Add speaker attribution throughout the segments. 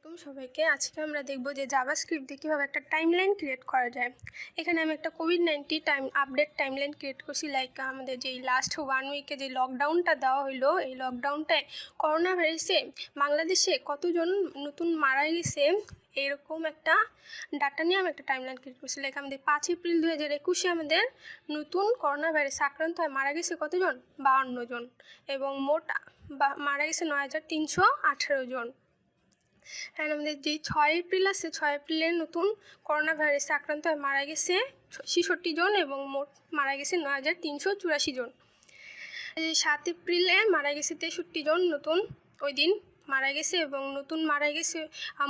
Speaker 1: আসসালামু আলাইকুম সবাইকে। আজকে আমরা দেখব যে জাভাস্ক্রিপ্ট দিয়ে কীভাবে একটা টাইমলাইন ক্রিয়েট করা যায়। এখানে আমি একটা কোভিড-19 আপডেট টাইমলাইন ক্রিয়েট করছি। লাইক আমাদের যেই লাস্ট 1 উইকে যে লকডাউনটা দেওয়া হলো, এই লকডাউনটায় করোনা ভাইরাসে বাংলাদেশে কতজন নতুন মারা গেছে এরকম একটা ডাটা নিয়ে আমি একটা টাইমলাইন ক্রিয়েট করছি। লাইক আমাদের 5 এপ্রিল 2021 আমাদের নতুন করোনা ভাইরাসে আক্রান্ত হয়ে মারা গেছে কতজন? 52 জন, এবং মোট মারা গেছে 9318 জন। অ্যান্ড আমাদের যে 6 এপ্রিল আছে, 6 এপ্রিলের নতুন করোনা ভাইরাসে আক্রান্ত হয়ে মারা গেছে 66 জন, এবং মোট মারা গেছে 9384 জন। 7 এপ্রিলে মারা গেছে 63 জন নতুন, ওই দিন মারা গেছে, এবং নতুন মারা গেছে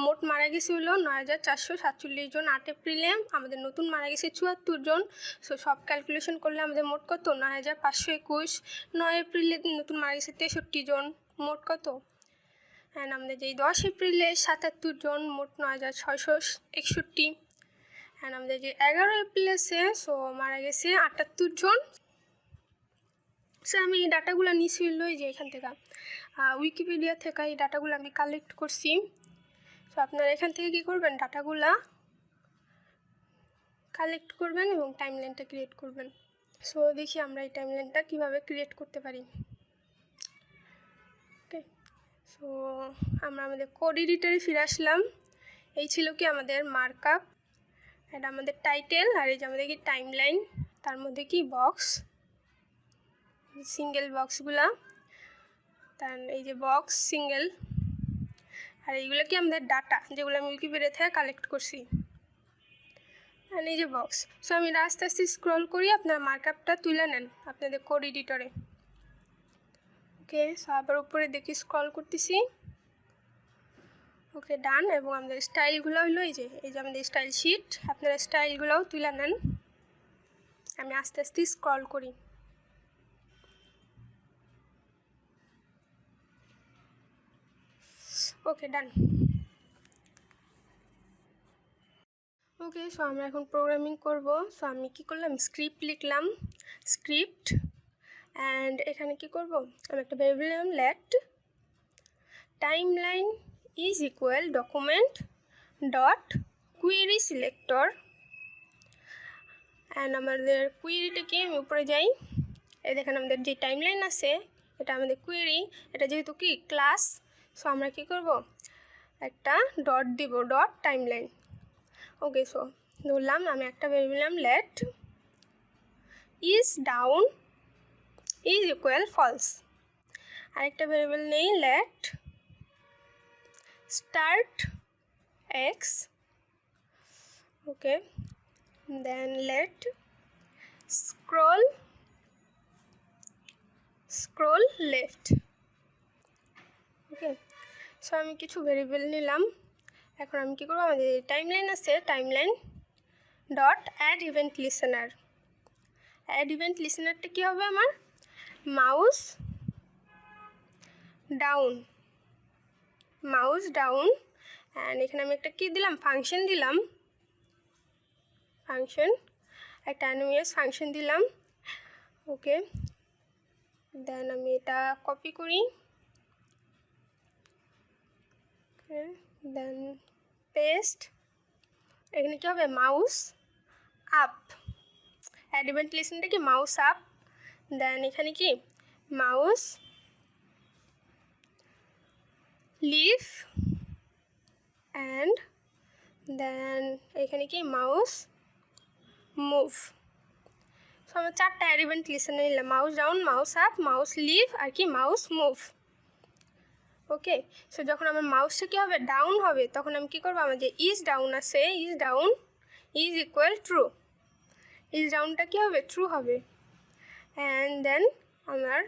Speaker 1: মোট মারা গেছে হলো 9447 জন। 8 এপ্রিলে আমাদের নতুন মারা গেছে 74 জন। সো সব ক্যালকুলেশন করলে আমাদের মোট কত? 9521। 9 এপ্রিলে নতুন মারা গেছে 63 জন, মোট কত? অ্যান্ড আমাদের যেই 10 এপ্রিলে 77 জন, মোট 9661। অ্যান্ড আমাদের যে 11 এপ্রিল আছে, সো মারা গেছে 78 জন। সো আমি এই ডাটাগুলো নিয়েছিল যে এখান থেকে উইকিপিডিয়া থেকে এই ডাটাগুলো আমি কালেক্ট করছি। সো আপনারা এখান থেকে কী করবেন? ডাটাগুলা কালেক্ট করবেন এবং টাইমলাইনটা ক্রিয়েট করবেন। সো দেখি আমরা এই টাইমলাইনটা কীভাবে ক্রিয়েট করতে পারি। ওকে, সো আমরা আমাদের কোড এডিটরে ফিরে আসলাম। এই ছিল কি আমাদের মার্কআপ, এটা আমাদের টাইটেল, আর এই যে আমাদের কি টাইমলাইন, তার মধ্যে কি বক্স, সিঙ্গেল বক্সগুলা, তার এই যে বক্স সিঙ্গেল, আর এইগুলো কি আমাদের ডাটা যেগুলো আমি উইকিপিডিয়া থেকে কালেক্ট করছি, আর এই যে বক্স। সো আমি আস্তে আস্তে স্ক্রল করি, আপনারা মার্কআপটা তুলে নেন আপনাদের কোড এডিটরে। ওকে, সো আবার উপরে দেখি স্ক্রল করতেছি। ওকে, ডান। এবং আমাদের স্টাইলগুলো হলো এই যে আমাদের স্টাইল শিট, আপনারা স্টাইলগুলোও তুলে নেন। আমি আস্তে আস্তে স্ক্রল করি। ওকে, ডান। ওকে, সো আমরা এখন প্রোগ্রামিং করব। সো আমি কি করলাম? স্ক্রিপ্ট লিখলাম, স্ক্রিপ্ট। অ্যান্ড এখানে কি করব? আমি একটা ভেরিয়েবল নিলাম, let timeline is equal document dot query selector. And আমাদের কুয়েরিটা কি, আমি উপরে যাই, এই দেখেন আমাদের যে টাইমলাইন আছে এটা আমাদের কুয়েরি, এটা যেহেতু কি ক্লাস, সো আমরা কি করব? একটা ডট দিব, ডট টাইমলাইন। ওকে, সো ধরলাম আমি একটা ভেরিয়েবল নিলাম, let is down is equal false. আরেকটা ভেরিয়েবল নেই, let start X. Okay, then let scroll left. Okay, so আমি কিছু ভেরিয়েবল নিলাম। এখন আমি কী করবো? আমাদের টাইমলাইন আছে, timeline dot add event listener. Add event লিসেনারটা কী হবে? আমার মাউস ডাউন, অ্যান্ড এখানে আমি একটা কী দিলাম? ফাংশন দিলাম, ফাংশন, একটা অ্যানোনিমাস ফাংশন দিলাম। ওকে, দেন আমি এটা কপি করি, দেন পেস্ট। এখানে কী হবে? মাউস আপ, অ্যাড ইভেন্ট লিসেনটা কি মাউস আপ। দেন এখানে কি মাউস লিভ, অ্যান্ড দেন এখানে কি মাউস মুভ। সো আমরা 4টা অ্যাড ইভেন্ট লিসেনার নিলাম, mouse down, mouse up, mouse leave, আর কি মাউস মুভ। ওকে, সো যখন আমার মাউসটা কী হবে? ডাউন হবে, তখন আমি কী করবো? আমার যে ইজ ডাউন আছে, is down is equal true, is ডাউনটা কী হবে? ট্রু হবে। অ্যান্ড দেন আমার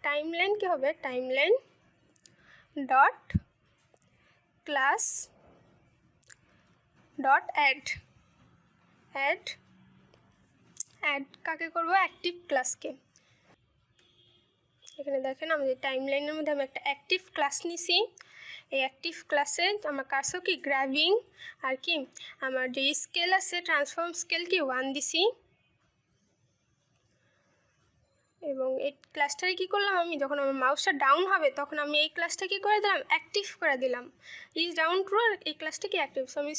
Speaker 1: টাইমলাইন কী হবে? Timeline dot class dot add কাকে করব? অ্যাক্টিভ ক্লাসকে। এখানে দেখেন আমাদের টাইমলাইনের মধ্যে আমি একটা অ্যাক্টিভ ক্লাস নিছি। এই অ্যাক্টিভ ক্লাসে আমার কাছেও কি গ্র্যাবিং, আর কি আমার যে স্কেল আছে ট্রান্সফর্ম স্কেল কি 1 দিছি। এবং এই ক্লাসটারে কী করলাম, আমি যখন আমার মাউসটা ডাউন হবে তখন আমি এই ক্লাসটা কী করে দিলাম, অ্যাক্টিভ করে দিলাম। ইজ ডাউন ট্রু, আর এই ক্লাসটা কি অ্যাক্টিভ। সো আমি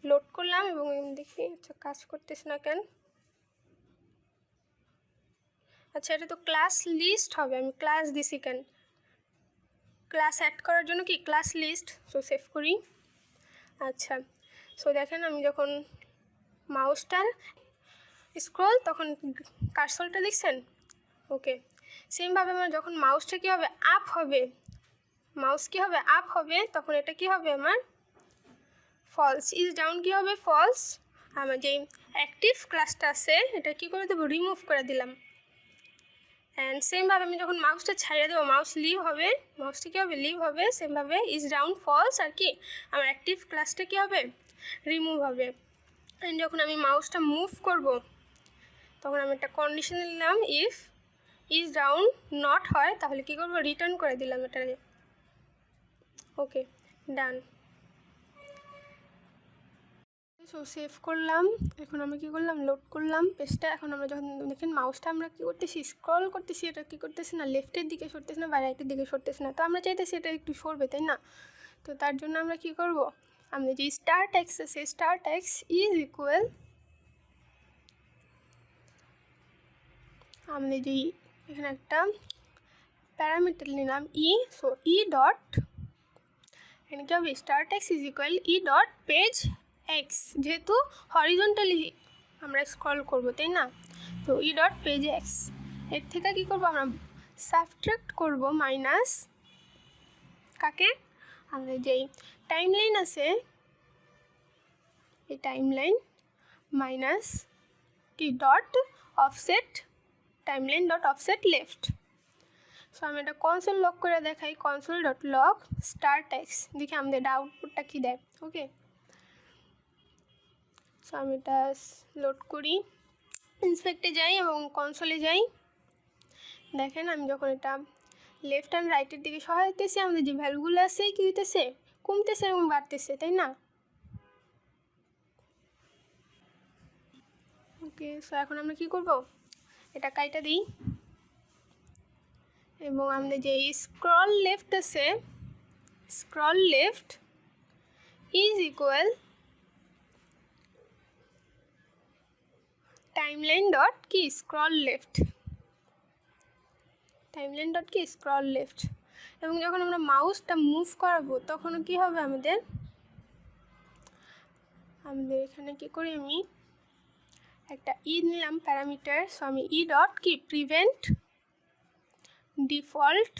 Speaker 1: লোড করলাম এবং দেখি আচ্ছা কাজ করতেছে না কেন। আচ্ছা এটা তো ক্লাস লিস্ট হবে, আমি ক্লাস দিছি কেন, ক্লাস অ্যাড করার জন্য কি ক্লাস লিস্ট। সো সেভ করি। আচ্ছা সো দেখেন আমি যখন মাউসটার স্ক্রল তখন কার্সরটা দেখছেন। ওকে, সেমভাবে আমার যখন মাউসটা কী হবে আপ হবে, মাউস কী হবে আপ হবে, তখন এটা কী হবে আমার ফলস। ইজ ডাউন কী হবে ফলস। আমার যেই অ্যাক্টিভ ক্লাসটা আছে এটা কী করে দেবো, রিমুভ করে দিলাম। অ্যান্ড সেমভাবে আমি যখন মাউসটা ছাড়িয়ে দেবো মাউস লিভ হবে, মাউসটা কী হবে লিভ হবে। সেমভাবে ইজ ডাউন ফলস আর কি আমার অ্যাক্টিভ ক্লাসটা কী হবে রিমুভ হবে। অ্যান্ড যখন আমি মাউসটা মুভ করব তখন আমি একটা কন্ডিশন দিলাম, ইফ ইজ ডাউন নট হয় তাহলে কী করবো, রিটার্ন করে দিলাম এটাকে। ওকে ডান। সো সেভ করলাম। এখন আমি কী করলাম, লোড করলাম পেজটা। এখন আমরা যখন দেখেন মাউসটা আমরা কী করতেছি, স্ক্রল করতেছি, এটা কী করতেছি না লেফটের দিকে সরতেছে না বা রাইটের দিকে সরতেছে না। তো আমরা চাইতেছি এটা একটু সরবে, তাই না। তো তার জন্য আমরা কী করব, আমাদের যে স্টার ট্যাক্স আছে স্টার ট্যাক্স ইজ ইকুয়াল, আমাদের যেই এখানে একটা প্যারামিটার নিলাম ই। সো ই ডট, এখানে কী হবে star x is equal e dot page x, যেহেতু হরিজন্টালি আমরা স্ক্রল করব তাই না। তো ই ডট পেজ এক্স, এর থেকে কী করবো আমরা সাবট্রাক্ট করব মাইনাস কাকে, আমাদের যেই টাইম লাইন আছে এই টাইম লাইন মাইনাস কি dot offset, time line dot offset left. So আমি এটা কনসোল লক করে দেখাই, console dot lock star tax, দেখি আমাদের আউটপুটটা কী দেয়। ওকে সো আমি এটা লোড করি, ইন্সপেক্টে যাই এবং কনসোলে যাই। দেখেন আমি যখন এটা লেফট অ্যান্ড রাইটের দিকে সহাইতেছি আমাদের যে ভ্যালুগুলো আছে কী হইতেছে, কমতেছে এবং বাড়তেছে, তাই না। ওকে সো এখন আমরা কী করব, এটা কাইটা দিই এবং আমাদের যে স্ক্রল লেফট আছে scroll left is equal timeline dot কি স্ক্রল লেফট, টাইমলাইন ডট কি স্ক্রল লেফট। এবং যখন আমরা মাউসটা মুভ করাবো তখন কি হবে আমাদের এখানে কি করি, আমি একটা ই নিলাম প্যারামিটার। সো আমি ই ডট কি prevent default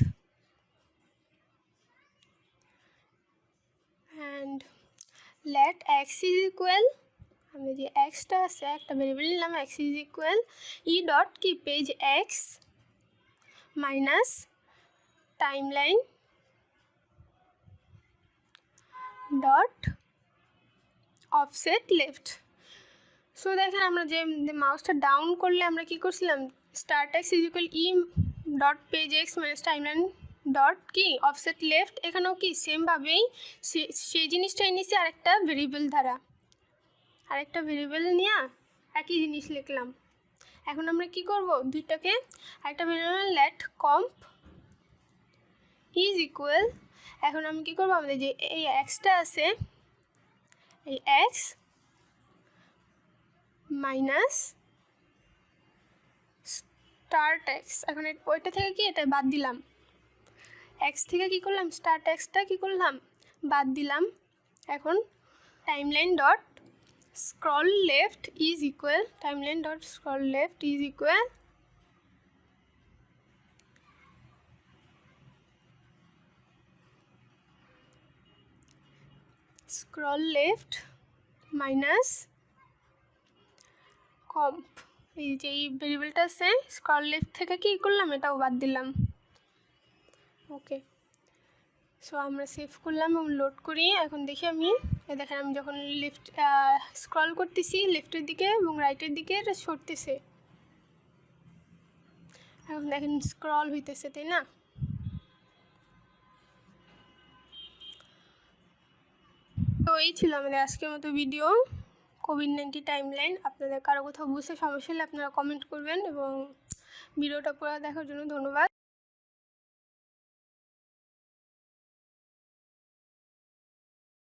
Speaker 1: and let x is equal, আমি যে এক্সটা আছে একটা ভেরিয়েবল নিলাম x is equal e dot কি page x minus timeline dot offset left. So দেখেন আমরা যে মাউসটা ডাউন করলে আমরা কী করছিলাম, start x is equal e dot page x minus timeline dot কি অফসেট লেফট। এখানেও কি সেমভাবেই সেই জিনিসটাই নিচ্ছি আরেকটা ভেরিয়েবল দ্বারা, আরেকটা ভেরিয়েবল নিয়ে একই জিনিস লিখলাম। এখন আমরা কি করব, দুইটাকে আরেকটা variable let comp is equal, এখন আমি কি করব, আমাদের যে এই এক্সটা আছে এই এক্স মাইনাস স্টার ট্যাক্স, এখন ওইটা থেকে কি এটা বাদ দিলাম, এক্স থেকে কি করলাম স্টার ট্যাক্সটা কি করলাম বাদ দিলাম। এখন timeline dot scroll left is equal, timeline dot scroll left is equal scroll left minus comp, এই যে এই ভেরিয়েবলটা আছে স্ক্রল লেফট থেকে কি করলাম এটাও বাদ দিলাম। ওকে সো আমরা সেভ করলাম এবং লোড করি। এখন দেখি আমি দেখেন আমি যখন লেফট স্ক্রল করতেছি লেফটের দিকে এবং রাইটের দিকে এটা সরতেছে, এখন দেখেন স্ক্রল হইতেছে তাই না। তো এই ছিল আমাদের আজকের মতো ভিডিও কোভিড-19 টাইমলাইন। আপনাদের কারো কোথাও বুঝতে সমস্যা হলে আপনারা কমেন্ট করবেন এবং ভিডিওটা পুরো দেখার জন্য ধন্যবাদ।